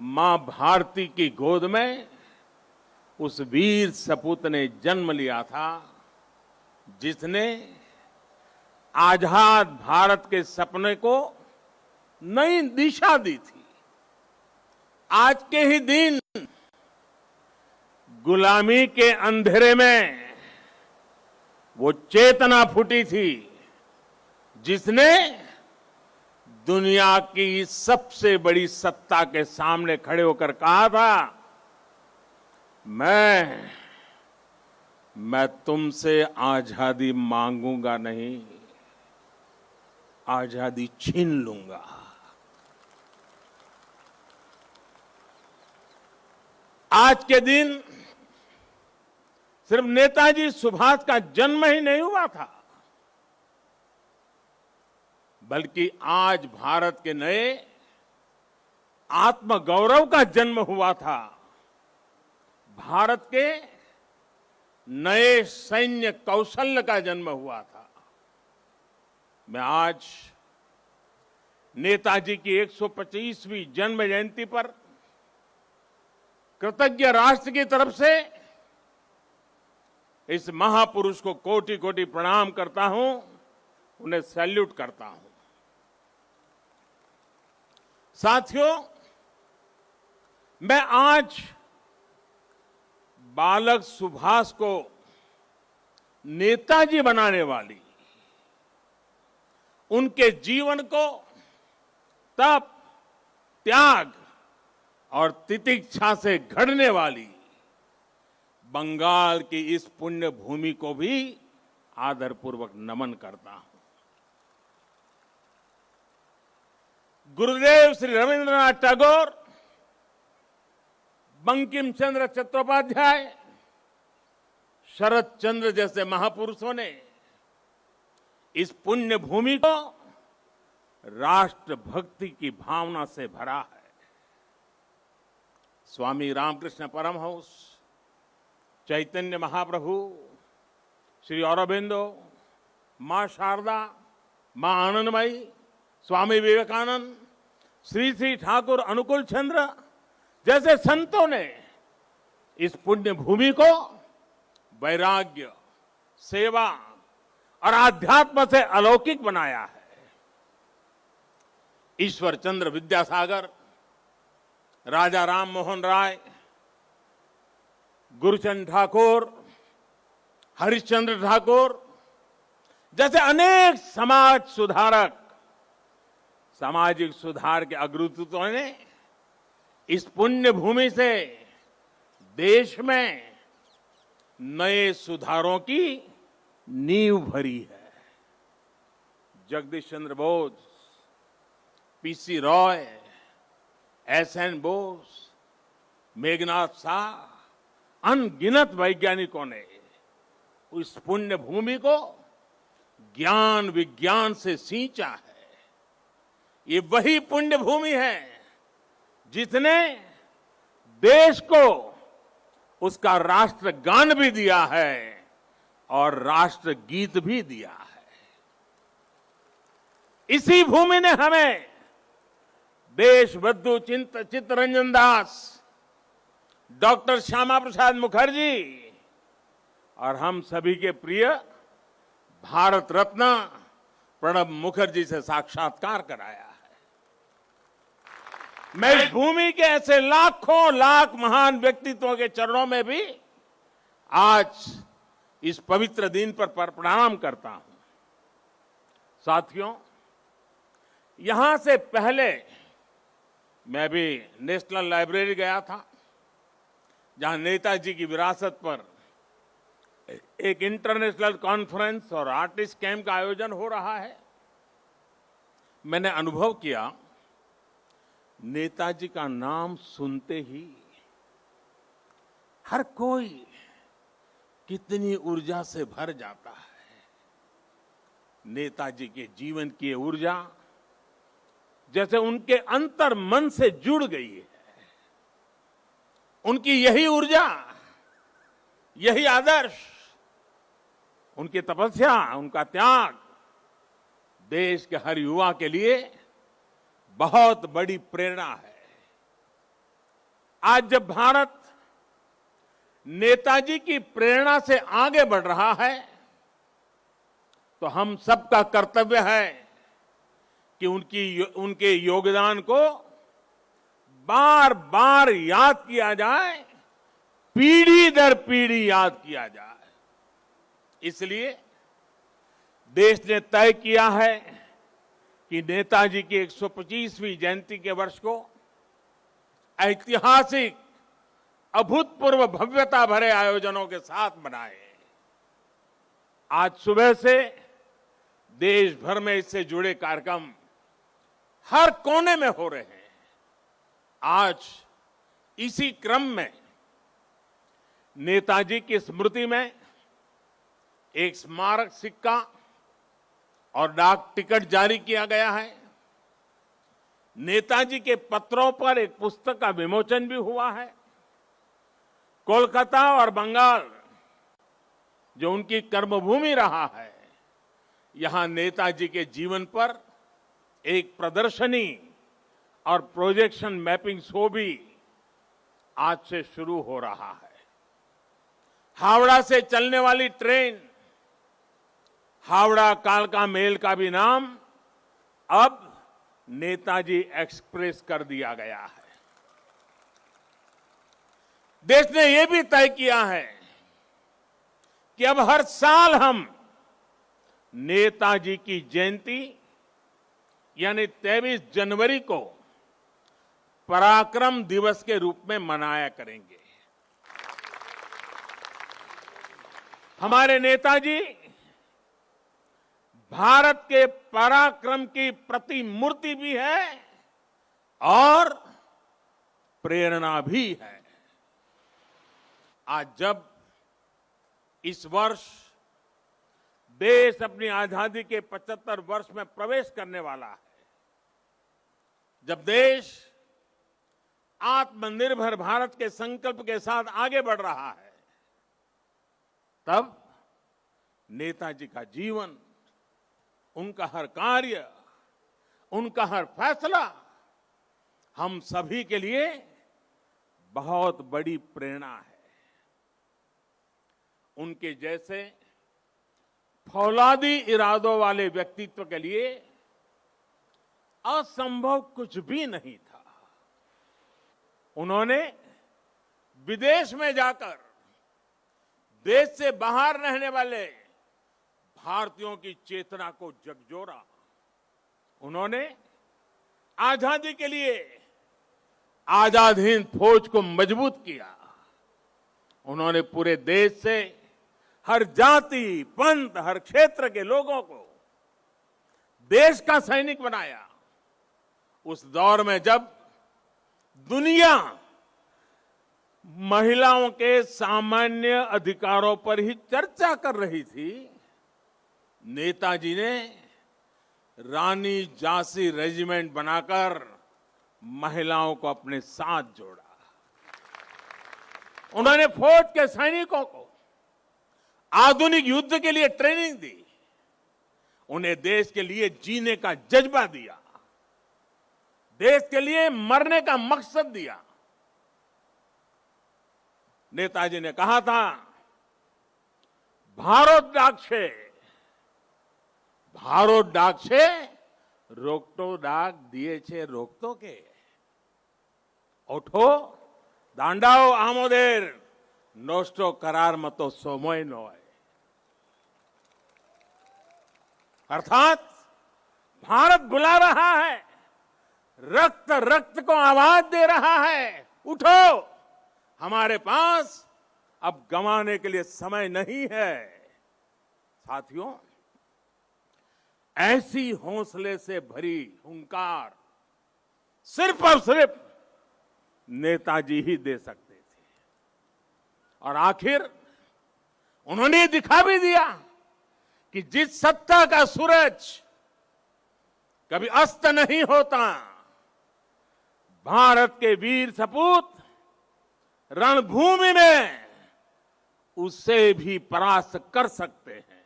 मां भारती की गोद में उस वीर सपूत ने जन्म लिया था जिसने आजाद भारत के सपने को नई दिशा दी थी। आज के ही दिन गुलामी के अंधेरे में वो चेतना फूटी थी जिसने दुनिया की सबसे बड़ी सत्ता के सामने खड़े होकर कहा था, मैं तुमसे आजादी मांगूंगा नहीं, आजादी छीन लूंगा। आज के दिन सिर्फ नेताजी सुभाष का जन्म ही नहीं हुआ था, बल्कि आज भारत के नए आत्मगौरव का जन्म हुआ था। भारत के नए सैन्य कौशल्य का जन्म हुआ था। मैं आज नेताजी की 125वीं जन्म जयंती पर कृतज्ञ राष्ट्र की तरफ से इस महापुरुष को कोटि कोटि प्रणाम करता हूं, उन्हें सैल्यूट करता हूं। साथियों, मैं आज बालक सुभाष को नेताजी बनाने वाली, उनके जीवन को तप, त्याग और तितिक्षा से घड़ने वाली बंगाल की इस पुण्य भूमि को भी आदरपूर्वक नमन करता हूं। गुरुदेव श्री रविंद्रनाथ टैगोर, बंकिम चंद्र चट्टोपाध्याय, शरद चंद्र जैसे महापुरुषों ने इस पुण्य भूमि को राष्ट्रभक्ति की भावना से भरा है। स्वामी रामकृष्ण परमहंस, चैतन्य महाप्रभु, श्री अरबिंदो, मां शारदा, मां आनंदमयी, स्वामी विवेकानंद, श्री श्री ठाकुर अनुकूल चंद्र जैसे संतों ने इस पुण्य भूमि को वैराग्य, सेवा और आध्यात्म से अलौकिक बनाया है। ईश्वर चंद्र विद्यासागर, राजा राम मोहन राय, गुरुचंद ठाकुर, हरिश्चंद्र ठाकुर जैसे अनेक समाज सुधारक, सामाजिक सुधार के अग्रदूतों ने इस पुण्य भूमि से देश में नए सुधारों की नींव भरी है। जगदीश चंद्र बोस, पीसी रॉय, एसएन बोस, मेघनाथ शाह, अनगिनत वैज्ञानिकों ने उस पुण्य भूमि को ज्ञान विज्ञान से सींचा है। ये वही पुण्य भूमि है जिसने देश को उसका राष्ट्रगान भी दिया है और राष्ट्रगीत भी दिया है। इसी भूमि ने हमें देशबंधु चित्तरंजन दास, डॉक्टर श्यामा प्रसाद मुखर्जी और हम सभी के प्रिय भारत रत्न प्रणब मुखर्जी से साक्षात्कार कराया है। मैं इस भूमि के ऐसे लाखों लाख महान व्यक्तित्वों के चरणों में भी आज इस पवित्र दिन पर प्रणाम करता हूं। साथियों, यहां से पहले मैं भी नेशनल लाइब्रेरी गया था, जहां नेताजी की विरासत पर एक इंटरनेशनल कॉन्फ्रेंस और आर्टिस्ट कैंप का आयोजन हो रहा है। मैंने अनुभव किया, नेताजी का नाम सुनते ही हर कोई कितनी ऊर्जा से भर जाता है। नेताजी के जीवन की ऊर्जा जैसे उनके अंतर मन से जुड़ गई है। उनकी यही ऊर्जा, यही आदर्श, उनकी तपस्या, उनका त्याग देश के हर युवा के लिए बहुत बड़ी प्रेरणा है। आज जब भारत नेताजी की प्रेरणा से आगे बढ़ रहा है तो हम सबका कर्तव्य है कि उनके योगदान को बार बार याद किया जाए, पीढ़ी दर पीढ़ी याद किया जाए। इसलिए देश ने तय किया है कि नेताजी की 125वीं जयंती के वर्ष को ऐतिहासिक अभूतपूर्व भव्यता भरे आयोजनों के साथ मनाए। आज सुबह से देश भर में इससे जुड़े कार्यक्रम हर कोने में हो रहे हैं। आज इसी क्रम में नेताजी की स्मृति में एक स्मारक सिक्का और डाक टिकट जारी किया गया है। नेताजी के पत्रों पर एक पुस्तक का विमोचन भी हुआ है। कोलकाता और बंगाल जो उनकी कर्मभूमि रहा है, यहां नेताजी के जीवन पर एक प्रदर्शनी और प्रोजेक्शन मैपिंग शो भी आज से शुरू हो रहा है। हावड़ा से चलने वाली ट्रेन हावड़ा कालका मेल का भी नाम अब नेताजी एक्सप्रेस कर दिया गया है। देश ने यह भी तय किया है कि अब हर साल हम नेताजी की जयंती यानी 23 जनवरी को पराक्रम दिवस के रूप में मनाया करेंगे। हमारे नेताजी भारत के पराक्रम की प्रतिमूर्ति भी है और प्रेरणा भी है। आज जब इस वर्ष देश अपनी आजादी के 75 वर्ष में प्रवेश करने वाला है, जब देश आत्मनिर्भर भारत के संकल्प के साथ आगे बढ़ रहा है, तब नेताजी का जीवन, उनका हर कार्य, उनका हर फैसला हम सभी के लिए बहुत बड़ी प्रेरणा है। उनके जैसे फौलादी इरादों वाले व्यक्तित्व के लिए असंभव कुछ भी नहीं था। उन्होंने विदेश में जाकर देश से बाहर रहने वाले भारतीयों की चेतना को झकझोरा। उन्होंने आजादी के लिए आजाद हिंद फौज को मजबूत किया। उन्होंने पूरे देश से हर जाति, पंथ, हर क्षेत्र के लोगों को देश का सैनिक बनाया। उस दौर में जब दुनिया महिलाओं के सामान्य अधिकारों पर ही चर्चा कर रही थी, नेताजी ने रानी झांसी रेजिमेंट बनाकर महिलाओं को अपने साथ जोड़ा। उन्होंने फौज के सैनिकों को आधुनिक युद्ध के लिए ट्रेनिंग दी। उन्हें देश के लिए जीने का जज्बा दिया, देश के लिए मरने का मकसद दिया। नेताजी ने कहा था, भारत डाक से रोकटो डाक दिए छे रोकतो के ओठो दांडाओ आमोदेर नोस्टो करार मतो सोमोय नोय। अर्थात भारत बुला रहा है, रक्त रक्त को आवाज दे रहा है, उठो, हमारे पास अब गंवाने के लिए समय नहीं है। साथियों, ऐसी हौसले से भरी हुंकार सिर्फ और सिर्फ नेताजी ही दे सकते थे। और आखिर उन्होंने दिखा भी दिया कि जिस सत्ता का सूरज कभी अस्त नहीं होता, भारत के वीर सपूत रणभूमि में उससे भी परास्त कर सकते हैं।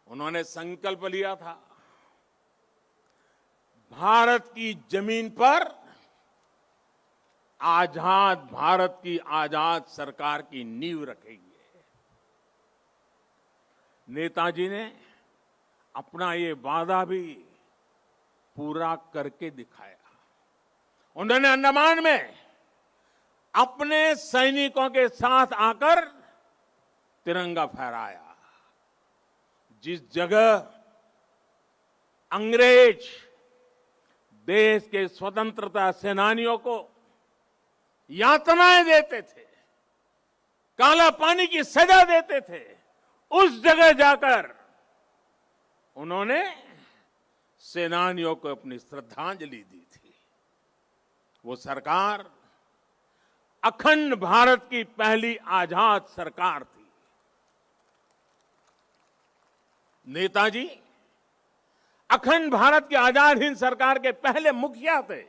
उन्होंने संकल्प लिया था, भारत की जमीन पर आजाद भारत की आजाद सरकार की नींव रखेंगे। नेताजी ने अपना ये वादा भी पूरा करके दिखाया। उन्होंने अंडमान में अपने सैनिकों के साथ आकर तिरंगा फहराया। जिस जगह अंग्रेज देश के स्वतंत्रता सेनानियों को यातनाएं देते थे, काला पानी की सजा देते थे, उस जगह जाकर उन्होंने सेनानियों को अपनी श्रद्धांजलि दी थी। वो सरकार अखंड भारत की पहली आजाद सरकार थी। नेताजी अखंड भारत की आजाद हिंद सरकार के पहले मुखिया थे।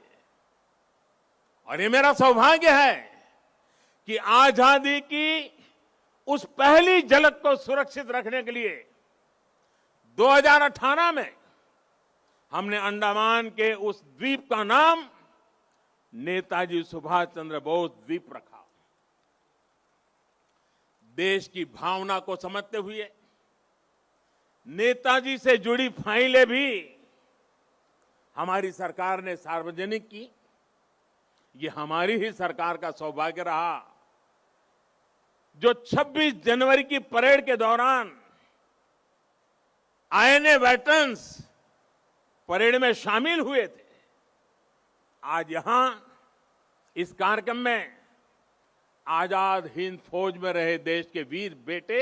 और ये मेरा सौभाग्य है कि आजादी की उस पहली झलक को सुरक्षित रखने के लिए 2018 में हमने अंडमान के उस द्वीप का नाम नेताजी सुभाष चंद्र बोस द्वीप रखा। देश की भावना को समझते हुए नेताजी से जुड़ी फाइलें भी हमारी सरकार ने सार्वजनिक की। ये हमारी ही सरकार का सौभाग्य रहा जो 26 जनवरी की परेड के दौरान आईएनए वेटरन्स परेड में शामिल हुए थे। आज यहां इस कार्यक्रम में आजाद हिंद फौज में रहे देश के वीर बेटे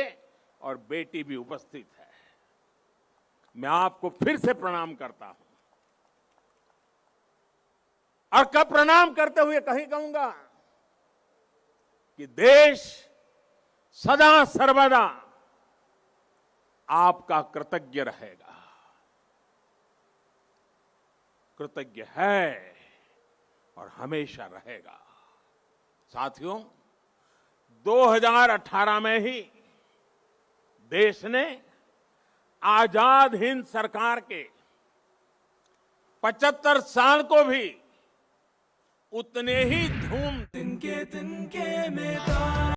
और बेटी भी उपस्थित है। मैं आपको फिर से प्रणाम करता हूं और कब प्रणाम करते हुए कहीं कहूंगा कि देश सदा सर्वदा आपका कृतज्ञ रहेगा, कृतज्ञ है और हमेशा रहेगा। साथियों, 2018 में ही देश ने आजाद हिंद सरकार के 75 साल को भी उतने ही धूम